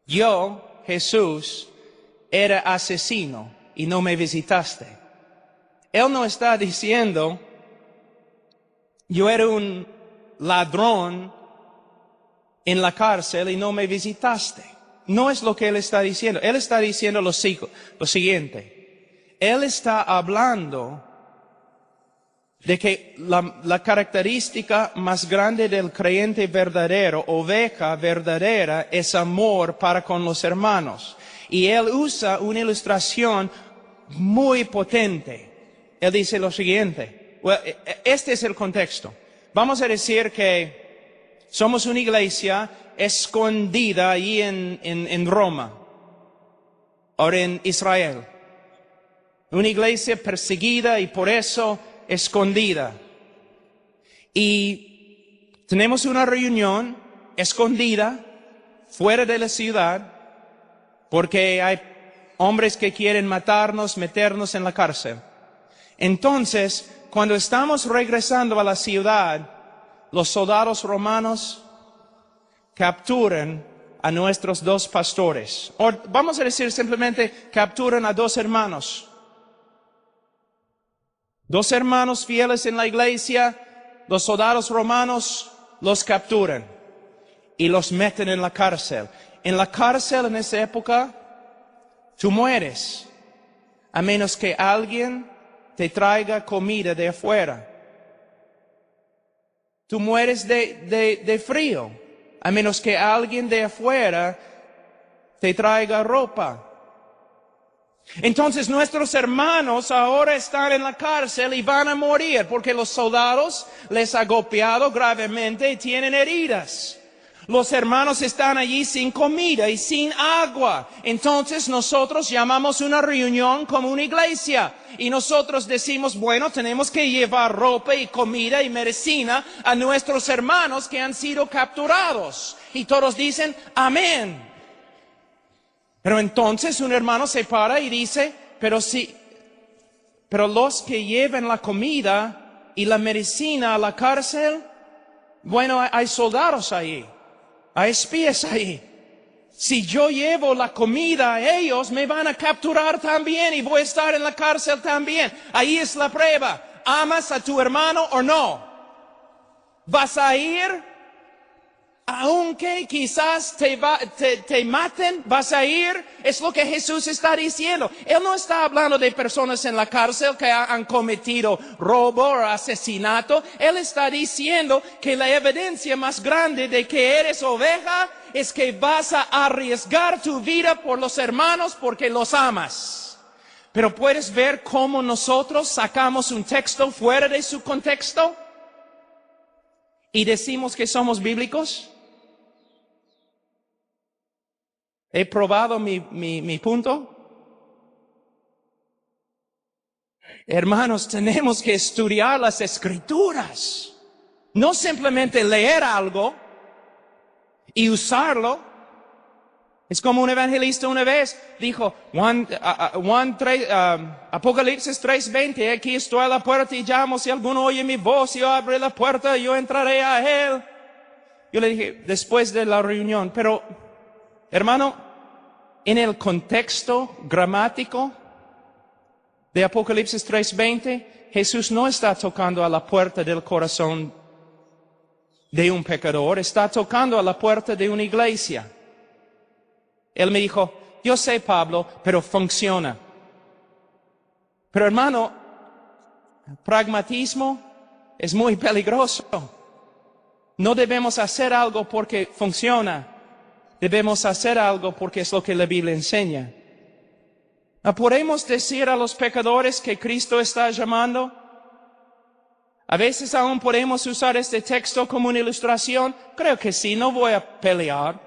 yo, Jesús, era asesino y no me visitaste. Él no está diciendo, yo era un ladrón en la cárcel y no me visitaste. No es lo que él está diciendo. Él está diciendo lo siguiente. Él está hablando de que la característica más grande del creyente verdadero, oveja verdadera, es amor para con los hermanos. Y él usa una ilustración muy potente. Él dice lo siguiente. Este es el contexto. Vamos a decir que somos una iglesia escondida ahí en Roma, ahora en Israel. Una iglesia perseguida y por eso escondida. Y tenemos una reunión escondida fuera de la ciudad porque hay hombres que quieren matarnos, meternos en la cárcel. Entonces, cuando estamos regresando a la ciudad, los soldados romanos capturan a nuestros dos pastores. O vamos a decir simplemente capturan a dos hermanos. Dos hermanos fieles en la iglesia, los soldados romanos los capturan y los meten en la cárcel. En la cárcel en esa época, tú mueres, a menos que alguien te traiga comida de afuera. Tú mueres de frío, a menos que alguien de afuera te traiga ropa. Entonces nuestros hermanos ahora están en la cárcel y van a morir porque los soldados les han golpeado gravemente y tienen heridas. Los hermanos están allí sin comida y sin agua. Entonces nosotros llamamos una reunión como una iglesia. Y nosotros decimos, bueno, tenemos que llevar ropa y comida y medicina a nuestros hermanos que han sido capturados. Y todos dicen, amén. Pero entonces un hermano se para y dice, pero los que lleven la comida y la medicina a la cárcel, bueno, hay soldados ahí, hay espías ahí. Si yo llevo la comida a ellos, me van a capturar también y voy a estar en la cárcel también. Ahí es la prueba. ¿Amas a tu hermano o no? ¿Vas a ir? Aunque quizás te maten, vas a ir. Es lo que Jesús está diciendo. Él no está hablando de personas en la cárcel que han cometido robo o asesinato. Él está diciendo que la evidencia más grande de que eres oveja es que vas a arriesgar tu vida por los hermanos porque los amas. Pero puedes ver cómo nosotros sacamos un texto fuera de su contexto y decimos que somos bíblicos. ¿He probado mi punto? Hermanos, tenemos que estudiar las Escrituras. No simplemente leer algo y usarlo. Es como un evangelista una vez dijo, Apocalipsis 3:20, aquí estoy a la puerta y llamo, si alguno oye mi voz y yo abre la puerta, yo entraré a él. Yo le dije, después de la reunión, pero hermano, en el contexto gramático de Apocalipsis 3:20, Jesús no está tocando a la puerta del corazón de un pecador, está tocando a la puerta de una iglesia. Él me dijo, yo sé, Pablo, pero funciona. Pero hermano, pragmatismo es muy peligroso. No debemos hacer algo porque funciona. Debemos hacer algo porque es lo que la Biblia enseña. ¿Podemos decir a los pecadores que Cristo está llamando? A veces aún podemos usar este texto como una ilustración. Creo que sí, no voy a pelear.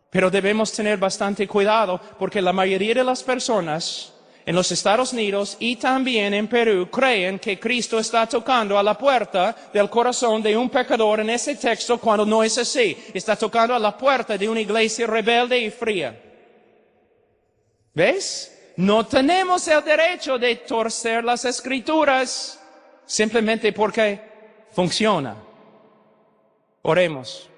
Pero debemos tener bastante cuidado porque la mayoría de las personas en los Estados Unidos y también en Perú creen que Cristo está tocando a la puerta del corazón de un pecador en ese texto cuando no es así. Está tocando a la puerta de una iglesia rebelde y fría. ¿Ves? No tenemos el derecho de torcer las Escrituras simplemente porque funciona. Oremos.